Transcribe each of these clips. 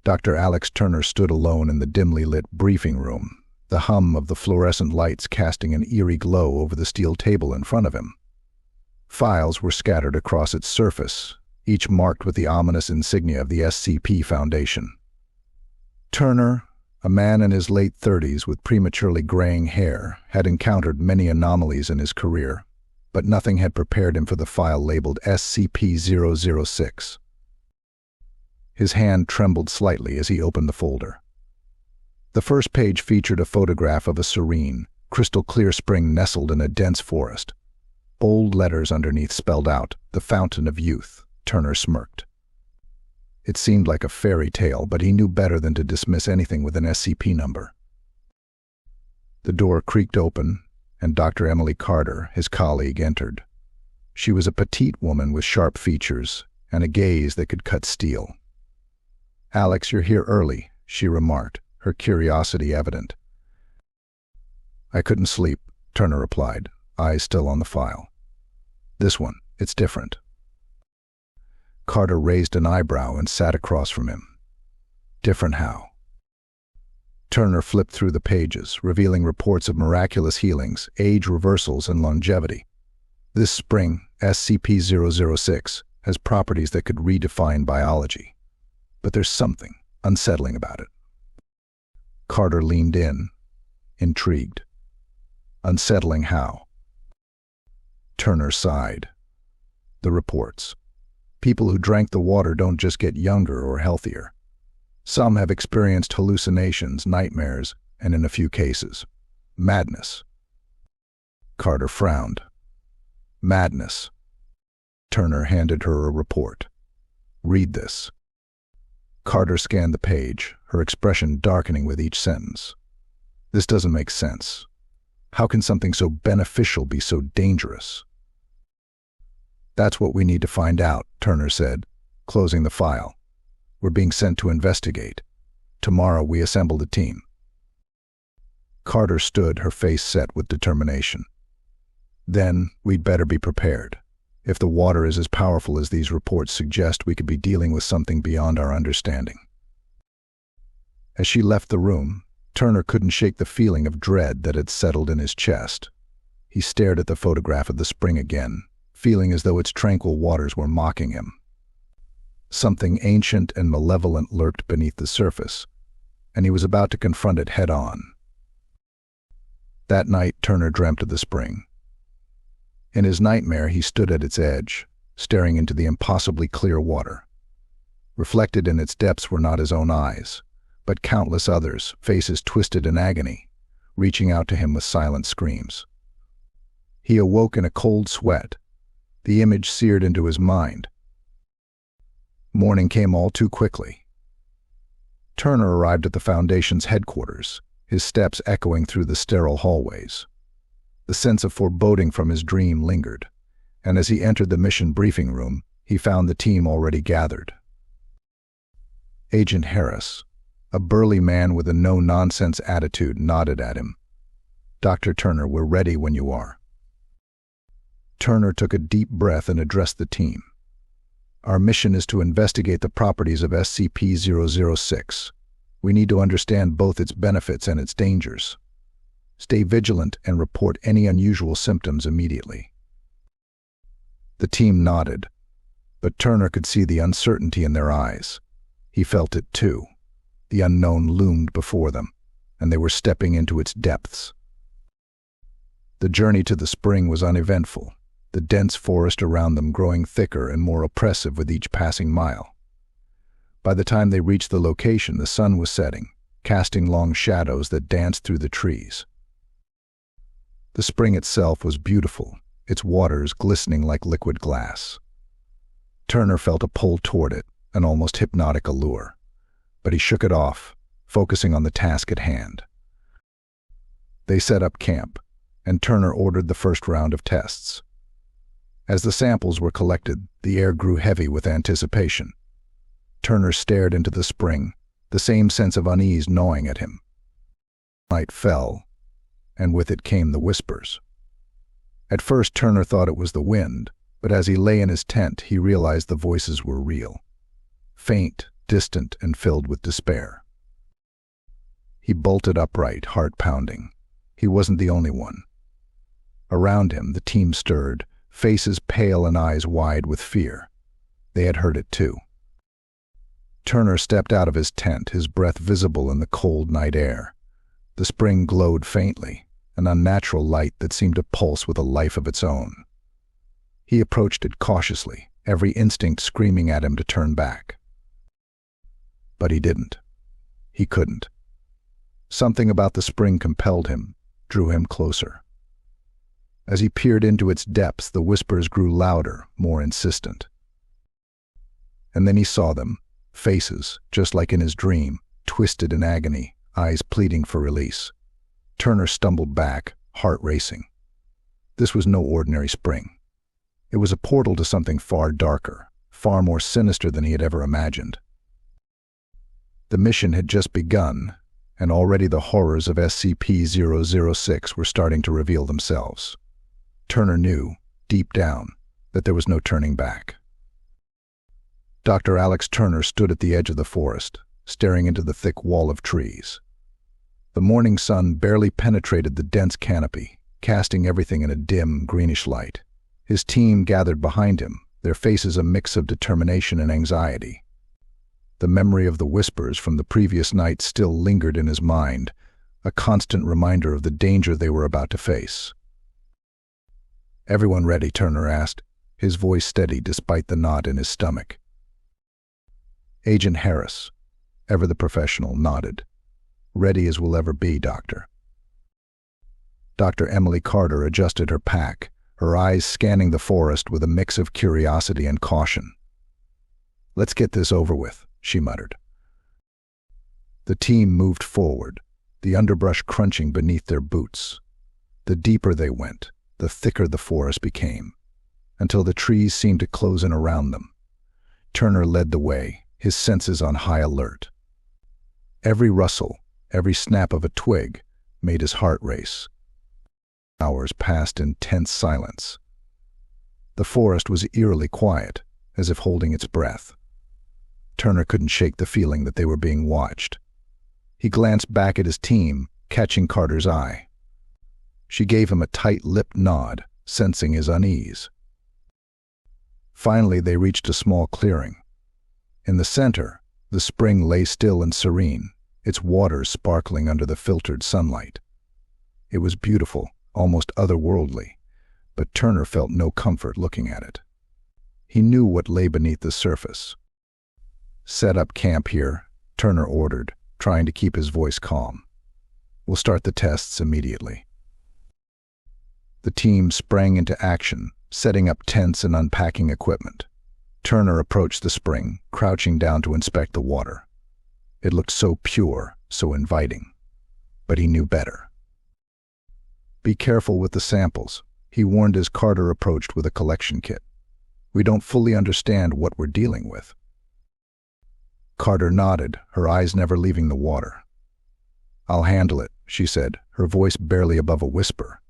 Dr. Alex Turner stood alone in the dimly lit briefing room, the hum of the fluorescent lights casting an eerie glow over the steel table in front of him. Files were scattered across its surface, each marked with the ominous insignia of the SCP Foundation. Turner, a man in his late 30s with prematurely graying hair, had encountered many anomalies in his career, but nothing had prepared him for the file labeled SCP-006. His hand trembled slightly as he opened the folder. The first page featured a photograph of a serene, crystal-clear spring nestled in a dense forest. Bold letters underneath spelled out, "The Fountain of Youth." Turner smirked. It seemed like a fairy tale, but he knew better than to dismiss anything with an SCP number. The door creaked open, and Dr. Emily Carter, his colleague, entered. She was a petite woman with sharp features and a gaze that could cut steel. "Alex, you're here early," she remarked, her curiosity evident. "I couldn't sleep," Turner replied, eyes still on the file. "This one, it's different." Carter raised an eyebrow and sat across from him. "Different how?" Turner flipped through the pages, revealing reports of miraculous healings, age reversals, and longevity. "This spring, SCP-006, has properties that could redefine biology. But there's something unsettling about it." Carter leaned in, intrigued. "Unsettling how?" Turner sighed. "The reports. People who drank the water don't just get younger or healthier. Some have experienced hallucinations, nightmares, and in a few cases, madness." Carter frowned. "Madness." Turner handed her a report. "Read this." Carter scanned the page, her expression darkening with each sentence. "This doesn't make sense. How can something so beneficial be so dangerous?" "That's what we need to find out," Turner said, closing the file. "We're being sent to investigate. Tomorrow we assemble the team." Carter stood, her face set with determination. "Then we'd better be prepared. If the water is as powerful as these reports suggest, we could be dealing with something beyond our understanding." As she left the room, Turner couldn't shake the feeling of dread that had settled in his chest. He stared at the photograph of the spring again, feeling as though its tranquil waters were mocking him. Something ancient and malevolent lurked beneath the surface, and he was about to confront it head-on. That night, Turner dreamt of the spring. In his nightmare, he stood at its edge, staring into the impossibly clear water. Reflected in its depths were not his own eyes, but countless others, faces twisted in agony, reaching out to him with silent screams. He awoke in a cold sweat, the image seared into his mind. Morning came all too quickly. Turner arrived at the Foundation's headquarters, his steps echoing through the sterile hallways. The sense of foreboding from his dream lingered, and as he entered the mission briefing room, he found the team already gathered. Agent Harris, a burly man with a no-nonsense attitude, nodded at him. "Dr. Turner, we're ready when you are." Turner took a deep breath and addressed the team. "Our mission is to investigate the properties of SCP-006. We need to understand both its benefits and its dangers. Stay vigilant and report any unusual symptoms immediately." The team nodded, but Turner could see the uncertainty in their eyes. He felt it too. The unknown loomed before them, and they were stepping into its depths. The journey to the spring was uneventful, the dense forest around them growing thicker and more oppressive with each passing mile. By the time they reached the location, the sun was setting, casting long shadows that danced through the trees. The spring itself was beautiful, its waters glistening like liquid glass. Turner felt a pull toward it, an almost hypnotic allure, but he shook it off, focusing on the task at hand. They set up camp, and Turner ordered the first round of tests. As the samples were collected, the air grew heavy with anticipation. Turner stared into the spring, the same sense of unease gnawing at him. Night fell, and with it came the whispers. At first, Turner thought it was the wind, but as he lay in his tent, he realized the voices were real. Faint, distant and filled with despair. He bolted upright, heart pounding. He wasn't the only one. Around him, the team stirred, faces pale and eyes wide with fear. They had heard it too. Turner stepped out of his tent, his breath visible in the cold night air. The spring glowed faintly, an unnatural light that seemed to pulse with a life of its own. He approached it cautiously, every instinct screaming at him to turn back. But he didn't. He couldn't. Something about the spring compelled him, drew him closer. As he peered into its depths, the whispers grew louder, more insistent. And then he saw them, faces, just like in his dream, twisted in agony, eyes pleading for release. Turner stumbled back, heart racing. This was no ordinary spring. It was a portal to something far darker, far more sinister than he had ever imagined. The mission had just begun, and already the horrors of SCP-006 were starting to reveal themselves. Turner knew, deep down, that there was no turning back. Dr. Alex Turner stood at the edge of the forest, staring into the thick wall of trees. The morning sun barely penetrated the dense canopy, casting everything in a dim, greenish light. His team gathered behind him, their faces a mix of determination and anxiety. The memory of the whispers from the previous night still lingered in his mind, a constant reminder of the danger they were about to face. "Everyone ready?" Turner asked, his voice steady despite the knot in his stomach. Agent Harris, ever the professional, nodded. "Ready as we'll ever be, Doctor." Dr. Emily Carter adjusted her pack, her eyes scanning the forest with a mix of curiosity and caution. "Let's get this over with," she muttered. The team moved forward, the underbrush crunching beneath their boots. The deeper they went, the thicker the forest became, until the trees seemed to close in around them. Turner led the way, his senses on high alert. Every rustle, every snap of a twig, made his heart race. Hours passed in tense silence. The forest was eerily quiet, as if holding its breath. Turner couldn't shake the feeling that they were being watched. He glanced back at his team, catching Carter's eye. She gave him a tight-lipped nod, sensing his unease. Finally, they reached a small clearing. In the center, the spring lay still and serene, its waters sparkling under the filtered sunlight. It was beautiful, almost otherworldly, but Turner felt no comfort looking at it. He knew what lay beneath the surface. "Set up camp here," Turner ordered, trying to keep his voice calm. "We'll start the tests immediately." The team sprang into action, setting up tents and unpacking equipment. Turner approached the spring, crouching down to inspect the water. It looked so pure, so inviting. But he knew better. "Be careful with the samples," he warned as Carter approached with a collection kit. "We don't fully understand what we're dealing with." Carter nodded, her eyes never leaving the water. "I'll handle it," she said, her voice barely above a whisper.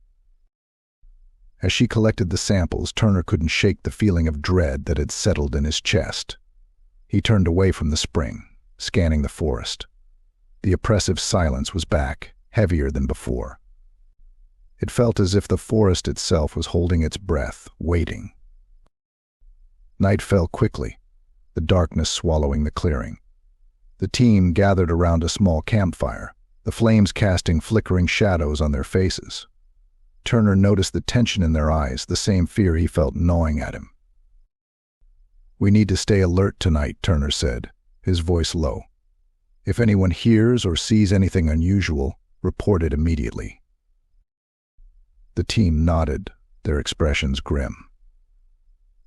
As she collected the samples, Turner couldn't shake the feeling of dread that had settled in his chest. He turned away from the spring, scanning the forest. The oppressive silence was back, heavier than before. It felt as if the forest itself was holding its breath, waiting. Night fell quickly, the darkness swallowing the clearing. The team gathered around a small campfire, the flames casting flickering shadows on their faces. Turner noticed the tension in their eyes, the same fear he felt gnawing at him. "We need to stay alert tonight," Turner said, his voice low. "If anyone hears or sees anything unusual, report it immediately." The team nodded, their expressions grim.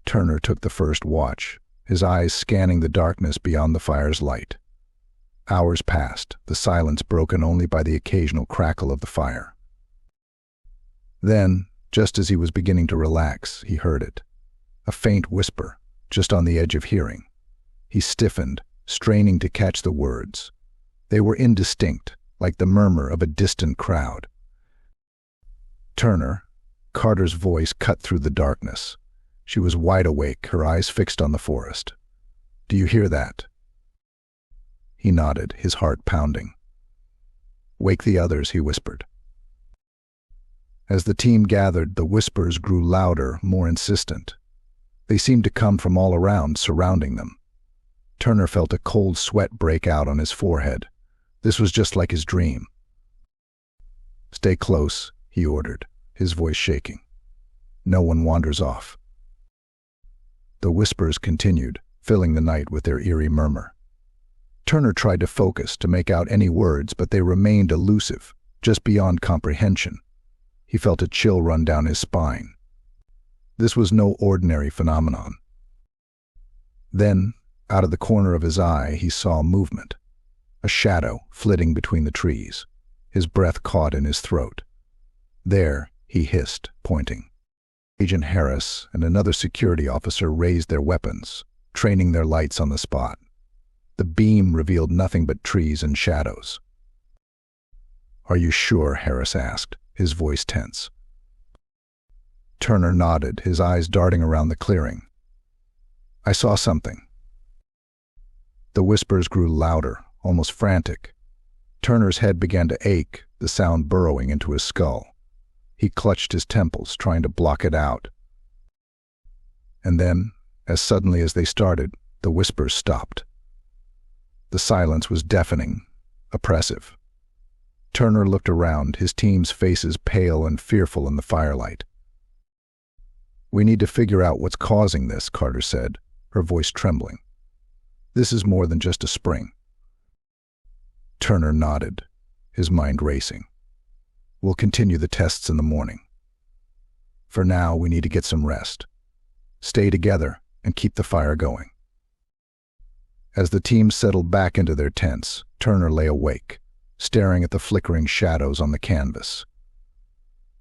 Turner took the first watch, his eyes scanning the darkness beyond the fire's light. Hours passed, the silence broken only by the occasional crackle of the fire. Then, just as he was beginning to relax, he heard it. A faint whisper, just on the edge of hearing. He stiffened, straining to catch the words. They were indistinct, like the murmur of a distant crowd. "Turner," Carter's voice cut through the darkness. She was wide awake, her eyes fixed on the forest. "Do you hear that?" He nodded, his heart pounding. "Wake the others," he whispered. As the team gathered, the whispers grew louder, more insistent. They seemed to come from all around, surrounding them. Turner felt a cold sweat break out on his forehead. This was just like his dream. "Stay close," he ordered, his voice shaking. "No one wanders off." The whispers continued, filling the night with their eerie murmur. Turner tried to focus, to make out any words, but they remained elusive, just beyond comprehension. He felt a chill run down his spine. This was no ordinary phenomenon. Then, out of the corner of his eye, he saw movement. A shadow flitting between the trees. His breath caught in his throat. "There," he hissed, pointing. Agent Harris and another security officer raised their weapons, training their lights on the spot. The beam revealed nothing but trees and shadows. "Are you sure?" Harris asked, his voice tense. Turner nodded, his eyes darting around the clearing. "I saw something." The whispers grew louder, almost frantic. Turner's head began to ache, the sound burrowing into his skull. He clutched his temples, trying to block it out. And then, as suddenly as they started, the whispers stopped. The silence was deafening, oppressive. Turner looked around, his team's faces pale and fearful in the firelight. "We need to figure out what's causing this," Carter said, her voice trembling. "This is more than just a spring." Turner nodded, his mind racing. "We'll continue the tests in the morning. For now, we need to get some rest. Stay together and keep the fire going." As the team settled back into their tents, Turner lay awake, staring at the flickering shadows on the canvas.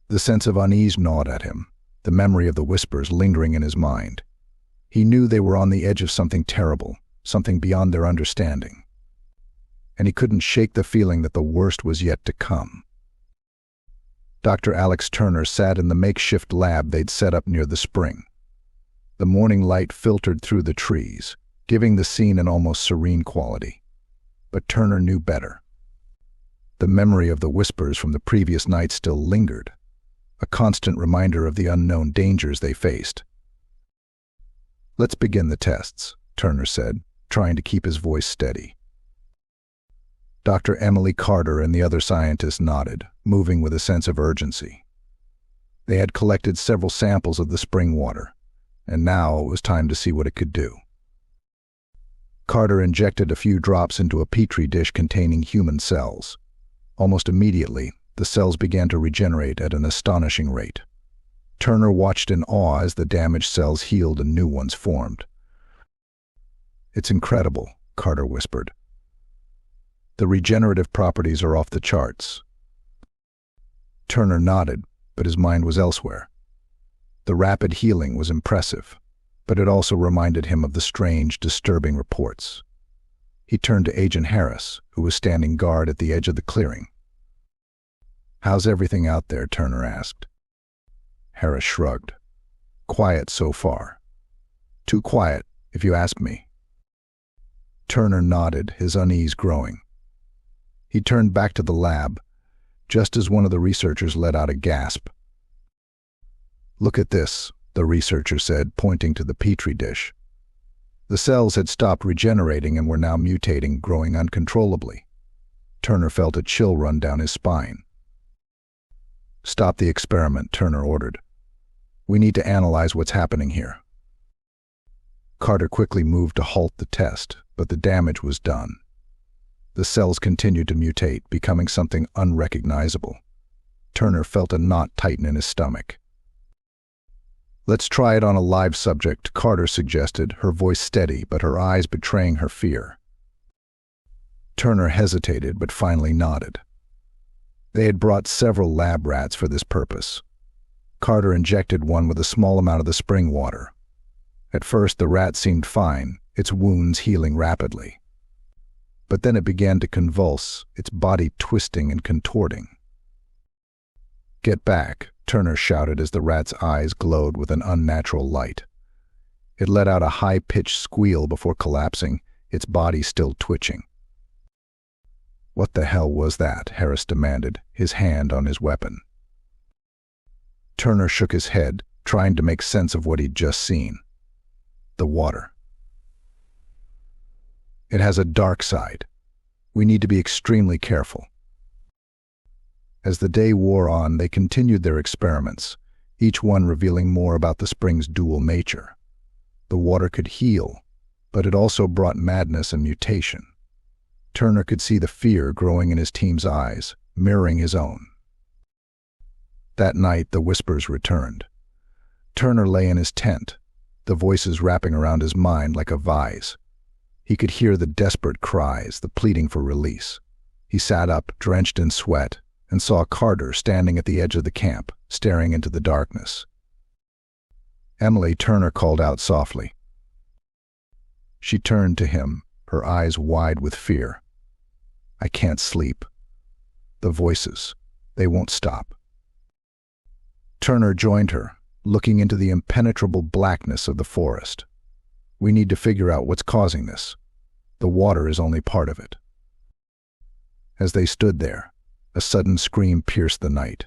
The sense of unease gnawed at him, the memory of the whispers lingering in his mind. He knew they were on the edge of something terrible, something beyond their understanding. And he couldn't shake the feeling that the worst was yet to come. Dr. Alex Turner sat in the makeshift lab they'd set up near the spring. The morning light filtered through the trees, giving the scene an almost serene quality. But Turner knew better. The memory of the whispers from the previous night still lingered, a constant reminder of the unknown dangers they faced. "Let's begin the tests," Turner said, trying to keep his voice steady. Dr. Emily Carter and the other scientists nodded, moving with a sense of urgency. They had collected several samples of the spring water, and now it was time to see what it could do. Carter injected a few drops into a petri dish containing human cells. Almost immediately, the cells began to regenerate at an astonishing rate. Turner watched in awe as the damaged cells healed and new ones formed. "It's incredible," Carter whispered. "The regenerative properties are off the charts." Turner nodded, but his mind was elsewhere. The rapid healing was impressive, but it also reminded him of the strange, disturbing reports. He turned to Agent Harris, who was standing guard at the edge of the clearing. "How's everything out there?" Turner asked. Harris shrugged. "Quiet so far. Too quiet, if you ask me." Turner nodded, his unease growing. He turned back to the lab, just as one of the researchers let out a gasp. "Look at this," the researcher said, pointing to the petri dish. The cells had stopped regenerating and were now mutating, growing uncontrollably. Turner felt a chill run down his spine. "Stop the experiment," Turner ordered. "We need to analyze what's happening here." Carter quickly moved to halt the test, but the damage was done. The cells continued to mutate, becoming something unrecognizable. Turner felt a knot tighten in his stomach. "Let's try it on a live subject," Carter suggested, her voice steady but her eyes betraying her fear. Turner hesitated but finally nodded. They had brought several lab rats for this purpose. Carter injected one with a small amount of the spring water. At first the rat seemed fine, its wounds healing rapidly. But then it began to convulse, its body twisting and contorting. "Get back," Turner shouted as the rat's eyes glowed with an unnatural light. It let out a high-pitched squeal before collapsing, its body still twitching. "What the hell was that?" Harris demanded, his hand on his weapon. Turner shook his head, trying to make sense of what he'd just seen. The water. It has a dark side. We need to be extremely careful. As the day wore on, they continued their experiments, each one revealing more about the spring's dual nature. The water could heal, but it also brought madness and mutation. Turner could see the fear growing in his team's eyes, mirroring his own. That night, the whispers returned. Turner lay in his tent, the voices wrapping around his mind like a vise. He could hear the desperate cries, the pleading for release. He sat up, drenched in sweat, and saw Carter standing at the edge of the camp, staring into the darkness. "Emily," Turner called out softly. She turned to him, her eyes wide with fear. "I can't sleep. The voices, they won't stop." Turner joined her, looking into the impenetrable blackness of the forest. "We need to figure out what's causing this. The water is only part of it." As they stood there, a sudden scream pierced the night.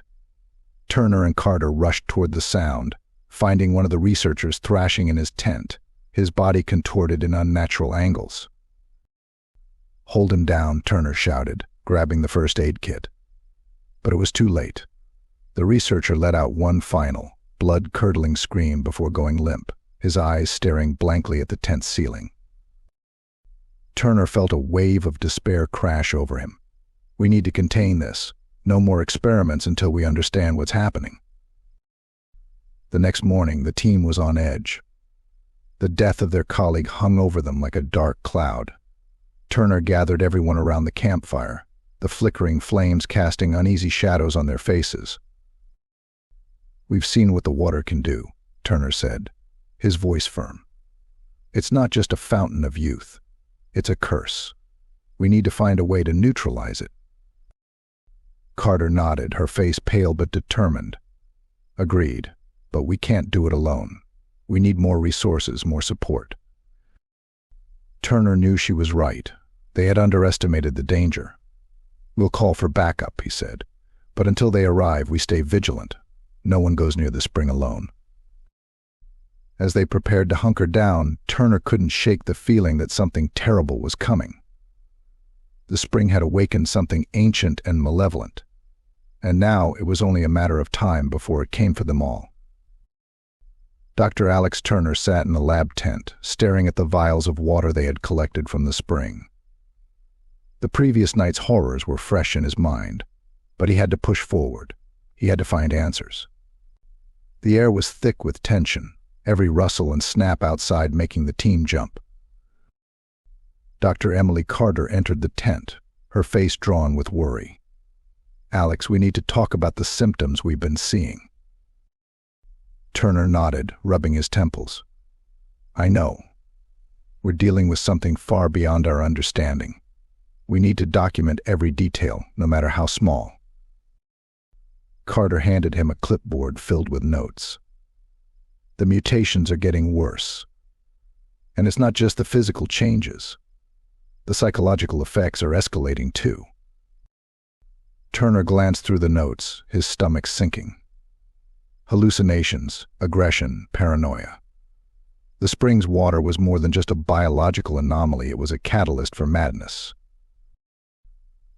Turner and Carter rushed toward the sound, finding one of the researchers thrashing in his tent, his body contorted in unnatural angles. "Hold him down," Turner shouted, grabbing the first aid kit. But it was too late. The researcher let out one final, blood-curdling scream before going limp, his eyes staring blankly at the tent ceiling. Turner felt a wave of despair crash over him. "We need to contain this. No more experiments until we understand what's happening." The next morning, the team was on edge. The death of their colleague hung over them like a dark cloud. Turner gathered everyone around the campfire, the flickering flames casting uneasy shadows on their faces. "We've seen what the water can do," Turner said, his voice firm. "It's not just a fountain of youth. It's a curse. We need to find a way to neutralize it." Carter nodded, her face pale but determined. "Agreed, but we can't do it alone. We need more resources, more support." Turner knew she was right. They had underestimated the danger. "We'll call for backup," he said. "But until they arrive, we stay vigilant. No one goes near the spring alone." As they prepared to hunker down, Turner couldn't shake the feeling that something terrible was coming. The spring had awakened something ancient and malevolent, and now it was only a matter of time before it came for them all. Dr. Alex Turner sat in the lab tent, staring at the vials of water they had collected from the spring. The previous night's horrors were fresh in his mind, but he had to push forward. He had to find answers. The air was thick with tension, every rustle and snap outside making the team jump. Dr. Emily Carter entered the tent, her face drawn with worry. "Alex, we need to talk about the symptoms we've been seeing." Turner nodded, rubbing his temples. "I know. We're dealing with something far beyond our understanding. We need to document every detail, no matter how small." Carter handed him a clipboard filled with notes. "The mutations are getting worse. And it's not just the physical changes. The psychological effects are escalating too." Turner glanced through the notes, his stomach sinking. Hallucinations, aggression, paranoia. The spring's water was more than just a biological anomaly, it was a catalyst for madness.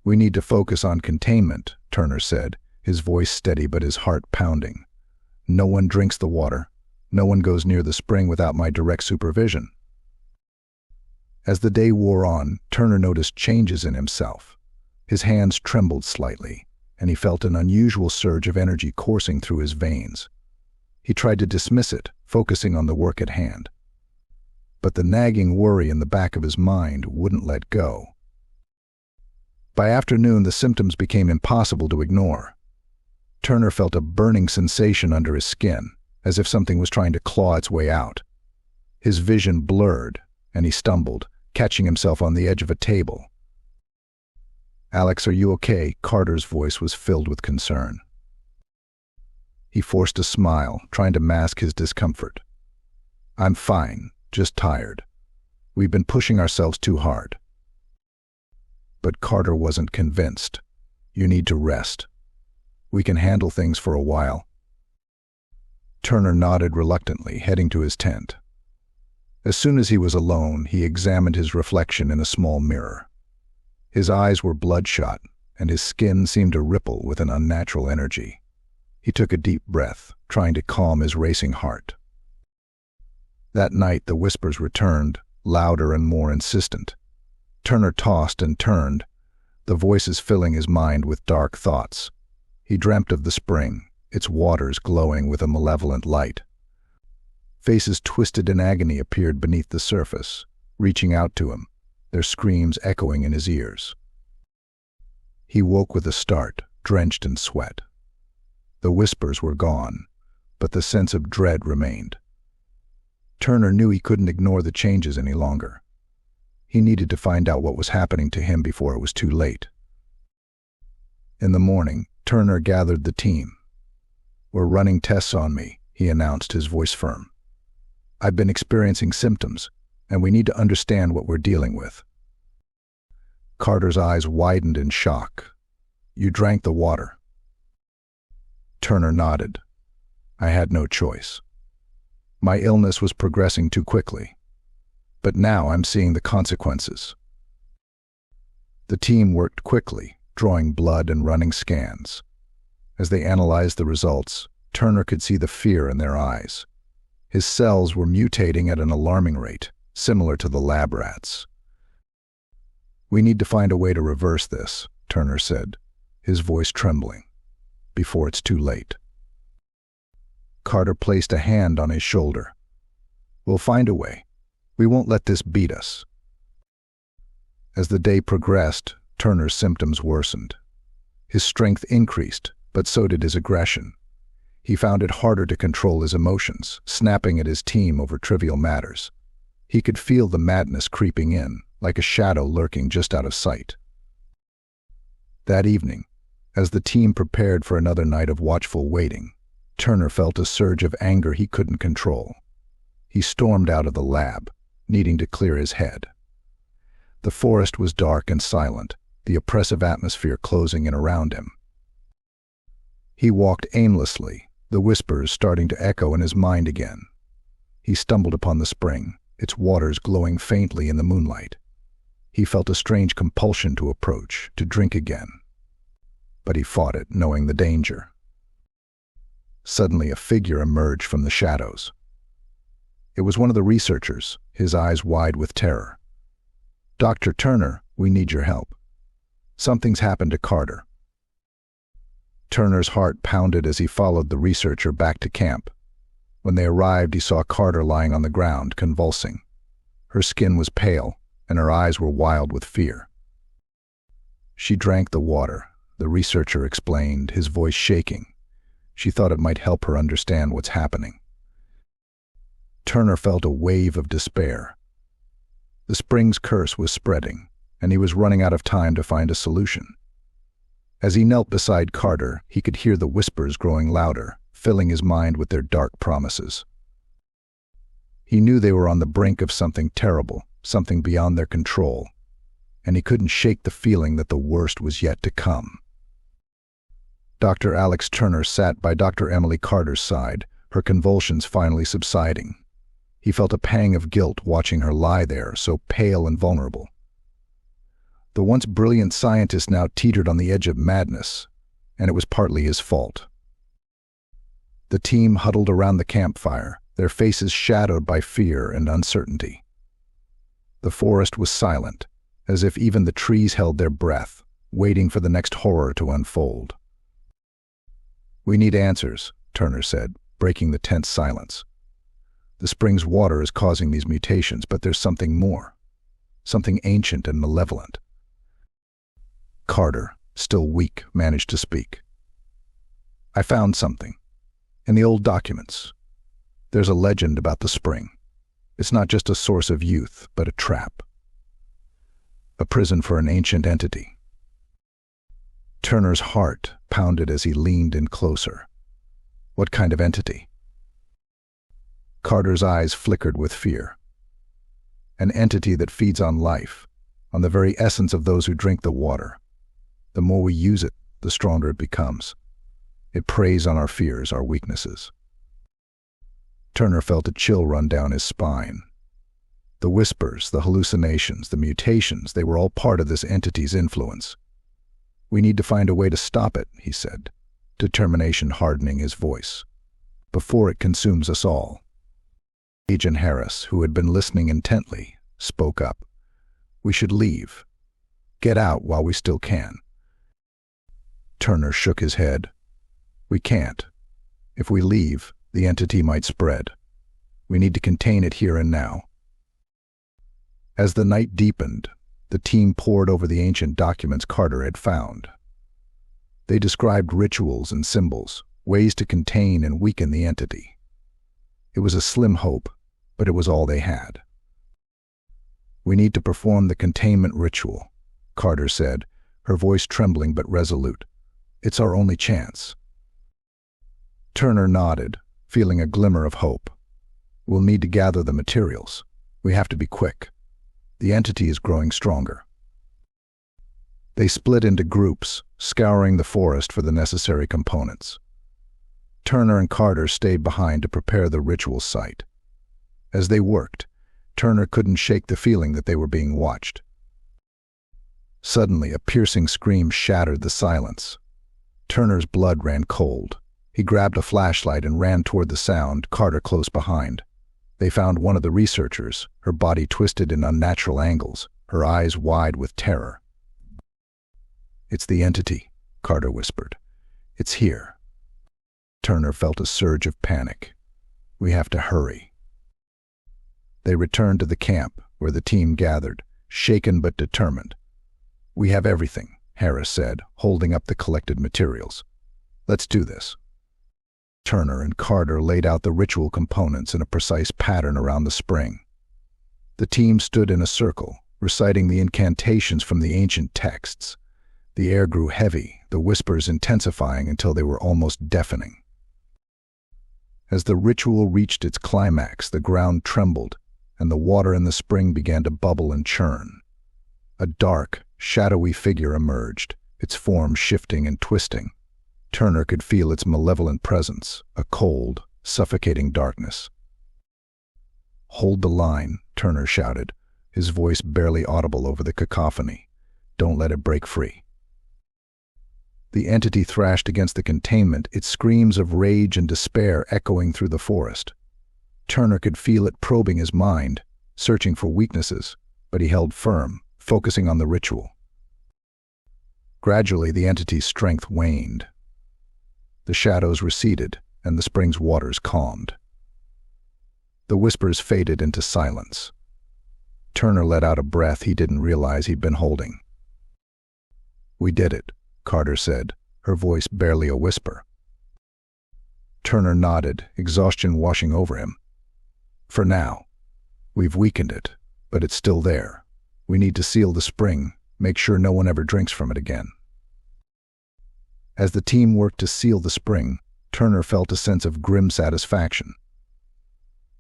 "We need to focus on containment," Turner said, his voice steady but his heart pounding. "No one drinks the water. No one goes near the spring without my direct supervision." As the day wore on, Turner noticed changes in himself. His hands trembled slightly, and he felt an unusual surge of energy coursing through his veins. He tried to dismiss it, focusing on the work at hand. But the nagging worry in the back of his mind wouldn't let go. By afternoon, the symptoms became impossible to ignore. Turner felt a burning sensation under his skin, as if something was trying to claw its way out. His vision blurred, and he stumbled, catching himself on the edge of a table. "Alex, are you okay?" Carter's voice was filled with concern. He forced a smile, trying to mask his discomfort. "I'm fine, just tired. We've been pushing ourselves too hard." But Carter wasn't convinced. "You need to rest. We can handle things for a while." Turner nodded reluctantly, heading to his tent. As soon as he was alone, he examined his reflection in a small mirror. His eyes were bloodshot, and his skin seemed to ripple with an unnatural energy. He took a deep breath, trying to calm his racing heart. That night, the whispers returned, louder and more insistent. Turner tossed and turned, the voices filling his mind with dark thoughts. He dreamt of the spring, its waters glowing with a malevolent light. Faces twisted in agony appeared beneath the surface, reaching out to him, their screams echoing in his ears. He woke with a start, drenched in sweat. The whispers were gone, but the sense of dread remained. Turner knew he couldn't ignore the changes any longer. He needed to find out what was happening to him before it was too late. In the morning, Turner gathered the team. "We're running tests on me," he announced, his voice firm. "I've been experiencing symptoms, and we need to understand what we're dealing with." Carter's eyes widened in shock. "You drank the water?" Turner nodded. "I had no choice. My illness was progressing too quickly. But now I'm seeing the consequences." The team worked quickly, drawing blood and running scans. As they analyzed the results, Turner could see the fear in their eyes. His cells were mutating at an alarming rate, similar to the lab rats. "We need to find a way to reverse this," Turner said, his voice trembling, "before it's too late." Carter placed a hand on his shoulder. "We'll find a way. We won't let this beat us." As the day progressed, Turner's symptoms worsened. His strength increased, but so did his aggression. He found it harder to control his emotions, snapping at his team over trivial matters. He could feel the madness creeping in, like a shadow lurking just out of sight. That evening, as the team prepared for another night of watchful waiting, Turner felt a surge of anger he couldn't control. He stormed out of the lab, needing to clear his head. The forest was dark and silent, the oppressive atmosphere closing in around him. He walked aimlessly, the whispers starting to echo in his mind again. He stumbled upon the spring, its waters glowing faintly in the moonlight. He felt a strange compulsion to approach, to drink again. But he fought it, knowing the danger. Suddenly, a figure emerged from the shadows. It was one of the researchers, his eyes wide with terror. "Dr. Turner, we need your help. Something's happened to Carter." Turner's heart pounded as he followed the researcher back to camp. When they arrived, he saw Carter lying on the ground, convulsing. Her skin was pale, and her eyes were wild with fear. "She drank the water," the researcher explained, his voice shaking. "She thought it might help her understand what's happening." Turner felt a wave of despair. The spring's curse was spreading, and he was running out of time to find a solution. As he knelt beside Carter, he could hear the whispers growing louder, filling his mind with their dark promises. He knew they were on the brink of something terrible, something beyond their control, and he couldn't shake the feeling that the worst was yet to come. Dr. Alex Turner sat by Dr. Emily Carter's side, her convulsions finally subsiding. He felt a pang of guilt watching her lie there, so pale and vulnerable. The once brilliant scientist now teetered on the edge of madness, and it was partly his fault. The team huddled around the campfire, their faces shadowed by fear and uncertainty. The forest was silent, as if even the trees held their breath, waiting for the next horror to unfold. "We need answers," Turner said, breaking the tense silence. "The spring's water is causing these mutations, but there's something more, something ancient and malevolent." Carter, still weak, managed to speak. "I found something. In the old documents, there's a legend about the spring. It's not just a source of youth, but a trap. A prison for an ancient entity." Turner's heart pounded as he leaned in closer. "What kind of entity?" Carter's eyes flickered with fear. "An entity that feeds on life, on the very essence of those who drink the water. The more we use it, the stronger it becomes. It preys on our fears, our weaknesses. Turner felt a chill run down his spine. The whispers, the hallucinations, the mutations, they were all part of this entity's influence. "We need to find a way to stop it," he said, determination hardening his voice, "before it consumes us all." Agent Harris, who had been listening intently, spoke up. "We should leave. Get out while we still can." Turner shook his head. "We can't. If we leave, the entity might spread. We need to contain it here and now." As the night deepened, the team pored over the ancient documents Carter had found. They described rituals and symbols, ways to contain and weaken the entity. It was a slim hope, but it was all they had. "We need to perform the containment ritual," Carter said, her voice trembling but resolute. "It's our only chance." Turner nodded, feeling a glimmer of hope. "We'll need to gather the materials. We have to be quick. The entity is growing stronger." They split into groups, scouring the forest for the necessary components. Turner and Carter stayed behind to prepare the ritual site. As they worked, Turner couldn't shake the feeling that they were being watched. Suddenly, a piercing scream shattered the silence. Turner's blood ran cold. He grabbed a flashlight and ran toward the sound, Carter close behind. They found one of the researchers, her body twisted in unnatural angles, her eyes wide with terror. "It's the entity," Carter whispered. "It's here." Turner felt a surge of panic. "We have to hurry." They returned to the camp, where the team gathered, shaken but determined. "We have everything," Harris said, holding up the collected materials. "Let's do this." Turner and Carter laid out the ritual components in a precise pattern around the spring. The team stood in a circle, reciting the incantations from the ancient texts. The air grew heavy, the whispers intensifying until they were almost deafening. As the ritual reached its climax, the ground trembled, and the water in the spring began to bubble and churn. A dark, shadowy figure emerged, its form shifting and twisting. Turner could feel its malevolent presence, a cold, suffocating darkness. "Hold the line," Turner shouted, his voice barely audible over the cacophony. "Don't let it break free." The entity thrashed against the containment, its screams of rage and despair echoing through the forest. Turner could feel it probing his mind, searching for weaknesses, but he held firm, focusing on the ritual. Gradually, the entity's strength waned. The shadows receded, and the spring's waters calmed. The whispers faded into silence. Turner let out a breath he didn't realize he'd been holding. "We did it," Carter said, her voice barely a whisper. Turner nodded, exhaustion washing over him. "For now. We've weakened it, but it's still there. We need to seal the spring, make sure no one ever drinks from it again." As the team worked to seal the spring, Turner felt a sense of grim satisfaction.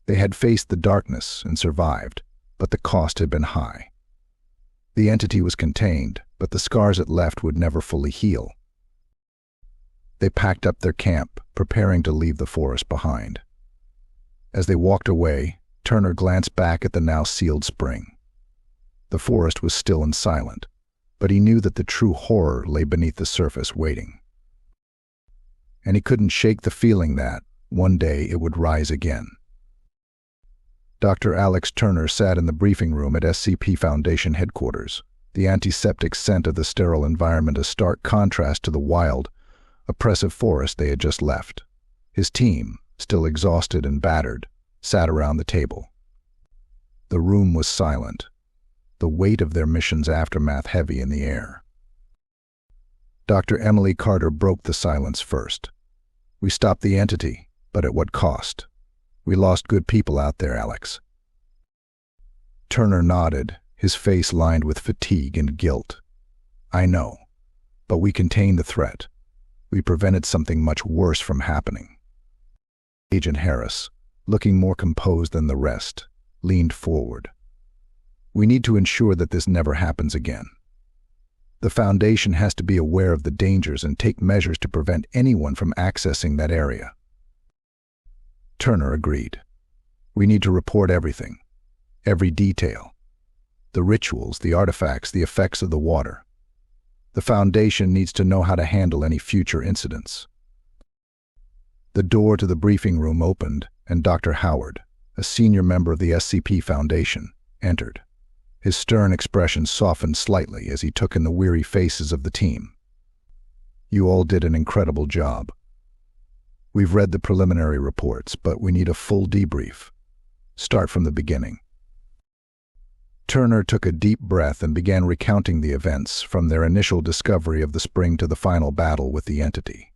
They had faced the darkness and survived, but the cost had been high. The entity was contained, but the scars it left would never fully heal. They packed up their camp, preparing to leave the forest behind. As they walked away, Turner glanced back at the now sealed spring. The forest was still and silent, but he knew that the true horror lay beneath the surface waiting. And he couldn't shake the feeling that, one day, it would rise again. Dr. Alex Turner sat in the briefing room at SCP Foundation headquarters, the antiseptic scent of the sterile environment a stark contrast to the wild, oppressive forest they had just left. His team, still exhausted and battered, sat around the table. The room was silent, the weight of their mission's aftermath heavy in the air. Dr. Emily Carter broke the silence first. "We stopped the entity, but at what cost? We lost good people out there, Alex." Turner nodded, his face lined with fatigue and guilt. "I know, but we contained the threat. We prevented something much worse from happening." Agent Harris, looking more composed than the rest, leaned forward. We need to ensure that this never happens again. The Foundation has to be aware of the dangers and take measures to prevent anyone from accessing that area. Turner agreed. We need to report everything, every detail. The rituals, the artifacts, the effects of the water. The Foundation needs to know how to handle any future incidents. The door to the briefing room opened, and Dr. Howard, a senior member of the SCP Foundation, entered. His stern expression softened slightly as he took in the weary faces of the team. You all did an incredible job. We've read the preliminary reports, but we need a full debrief. Start from the beginning. Turner took a deep breath and began recounting the events from their initial discovery of the spring to the final battle with the entity.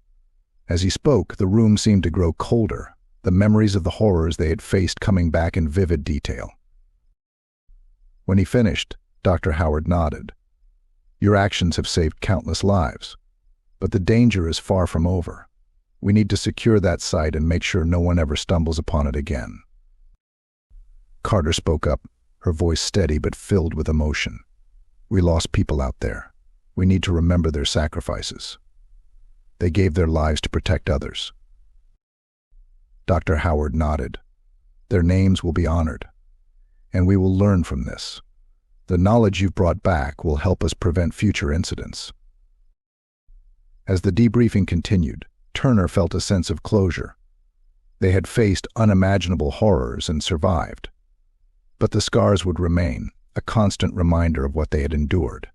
As he spoke, the room seemed to grow colder, the memories of the horrors they had faced coming back in vivid detail. When he finished, Dr. Howard nodded. Your actions have saved countless lives, but the danger is far from over. We need to secure that site and make sure no one ever stumbles upon it again. Carter spoke up, her voice steady but filled with emotion. We lost people out there. We need to remember their sacrifices. They gave their lives to protect others. Dr. Howard nodded. Their names will be honored, and we will learn from this. The knowledge you've brought back will help us prevent future incidents. As the debriefing continued, Turner felt a sense of closure. They had faced unimaginable horrors and survived. But the scars would remain, a constant reminder of what they had endured.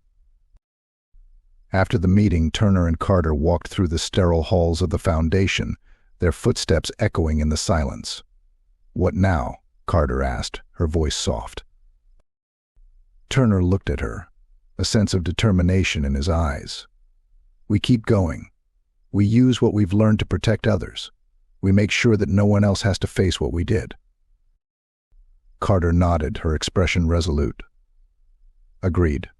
After the meeting, Turner and Carter walked through the sterile halls of the Foundation, their footsteps echoing in the silence. What now? Carter asked, her voice soft. Turner looked at her, a sense of determination in his eyes. We keep going. We use what we've learned to protect others. We make sure that no one else has to face what we did. Carter nodded, her expression resolute. Agreed.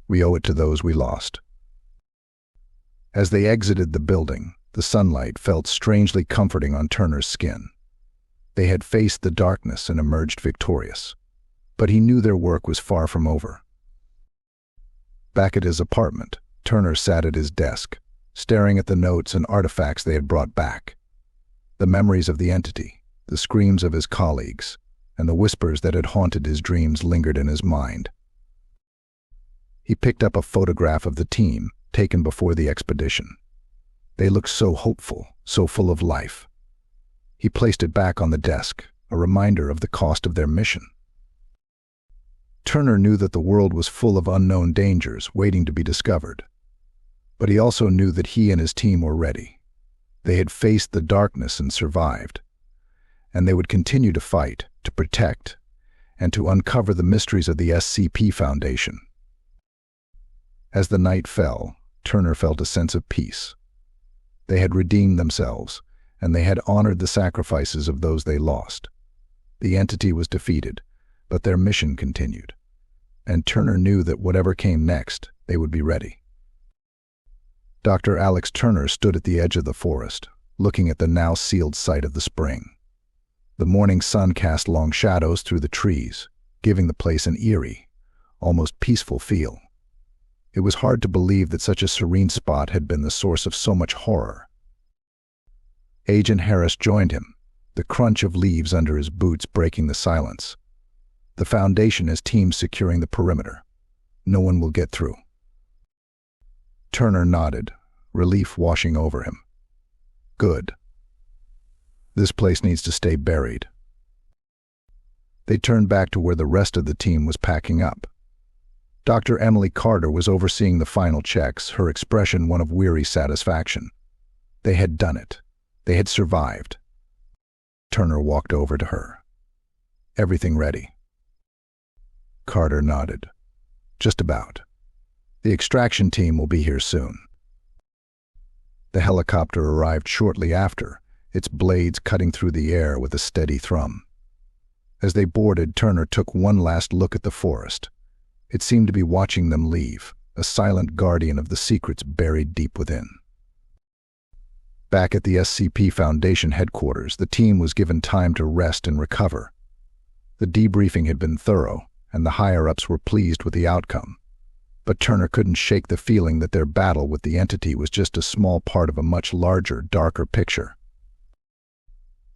We owe it to those we lost. As they exited the building, the sunlight felt strangely comforting on Turner's skin. They had faced the darkness and emerged victorious, but he knew their work was far from over. Back at his apartment, Turner sat at his desk, staring at the notes and artifacts they had brought back. The memories of the entity, the screams of his colleagues, and the whispers that had haunted his dreams lingered in his mind. He picked up a photograph of the team, taken before the expedition. They looked so hopeful, so full of life. He placed it back on the desk, a reminder of the cost of their mission. Turner knew that the world was full of unknown dangers waiting to be discovered. But he also knew that he and his team were ready. They had faced the darkness and survived, and they would continue to fight, to protect, and to uncover the mysteries of the SCP Foundation. As the night fell, Turner felt a sense of peace. They had redeemed themselves, and they had honored the sacrifices of those they lost. The entity was defeated, but their mission continued, and Turner knew that whatever came next, they would be ready. Dr. Alex Turner stood at the edge of the forest, looking at the now sealed site of the spring. The morning sun cast long shadows through the trees, giving the place an eerie, almost peaceful feel. It was hard to believe that such a serene spot had been the source of so much horror. Agent Harris joined him, the crunch of leaves under his boots breaking the silence. The Foundation has teams securing the perimeter. No one will get through. Turner nodded, relief washing over him. Good. This place needs to stay buried. They turned back to where the rest of the team was packing up. Dr. Emily Carter was overseeing the final checks, her expression one of weary satisfaction. They had done it. They had survived. Turner walked over to her. Everything ready? Carter nodded. Just about. The extraction team will be here soon. The helicopter arrived shortly after, its blades cutting through the air with a steady thrum. As they boarded, Turner took one last look at the forest. It seemed to be watching them leave, a silent guardian of the secrets buried deep within. Back at the SCP Foundation headquarters, the team was given time to rest and recover. The debriefing had been thorough, and the higher-ups were pleased with the outcome. But Turner couldn't shake the feeling that their battle with the entity was just a small part of a much larger, darker picture.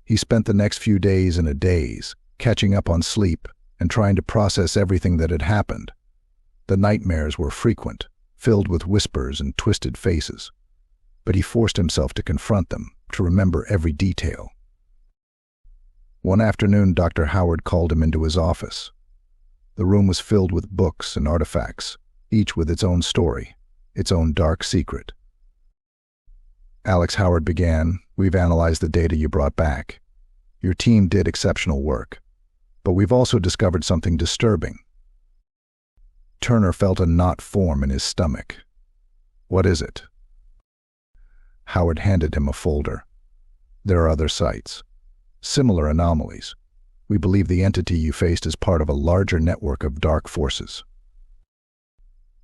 He spent the next few days in a daze, catching up on sleep and trying to process everything that had happened. The nightmares were frequent, filled with whispers and twisted faces. But he forced himself to confront them, to remember every detail. One afternoon, Dr. Howard called him into his office. The room was filled with books and artifacts, each with its own story, its own dark secret. Alex, Howard began, "We've analyzed the data you brought back. Your team did exceptional work, but we've also discovered something disturbing." Turner felt a knot form in his stomach. "What is it?" Howard handed him a folder. "There are other sites. Similar anomalies. We believe the entity you faced is part of a larger network of dark forces."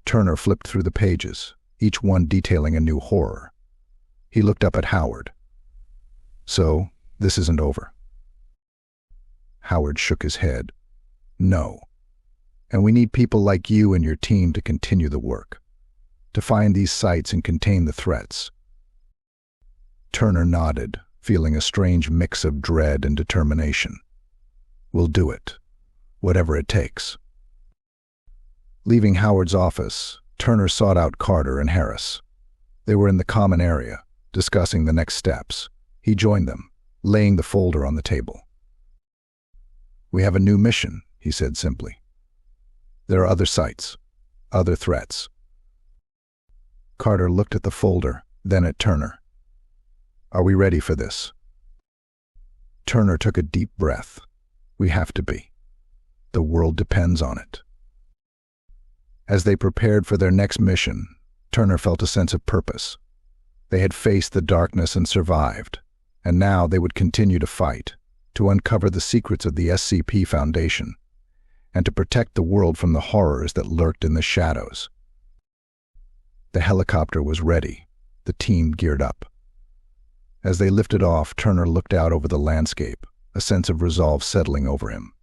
Turner flipped through the pages, each one detailing a new horror. He looked up at Howard. "So, this isn't over?" Howard shook his head. "No. And we need people like you and your team to continue the work, to find these sites and contain the threats." Turner nodded, feeling a strange mix of dread and determination. "We'll do it, whatever it takes." Leaving Howard's office, Turner sought out Carter and Harris. They were in the common area, discussing the next steps. He joined them, laying the folder on the table. "We have a new mission," he said simply. "There are other sites, other threats." Carter looked at the folder, then at Turner. "Are we ready for this?" Turner took a deep breath. "We have to be. The world depends on it." As they prepared for their next mission, Turner felt a sense of purpose. They had faced the darkness and survived, and now they would continue to fight, to uncover the secrets of the SCP Foundation, and to protect the world from the horrors that lurked in the shadows. The helicopter was ready, the team geared up. As they lifted off, Turner looked out over the landscape, a sense of resolve settling over him.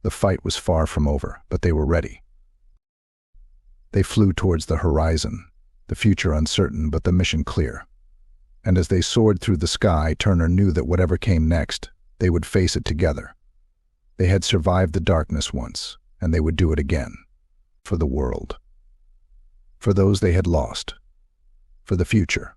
The fight was far from over, but they were ready. They flew towards the horizon, the future uncertain but the mission clear. And as they soared through the sky, Turner knew that whatever came next, they would face it together. They had survived the darkness once, and they would do it again. For the world. For those they had lost. For the future.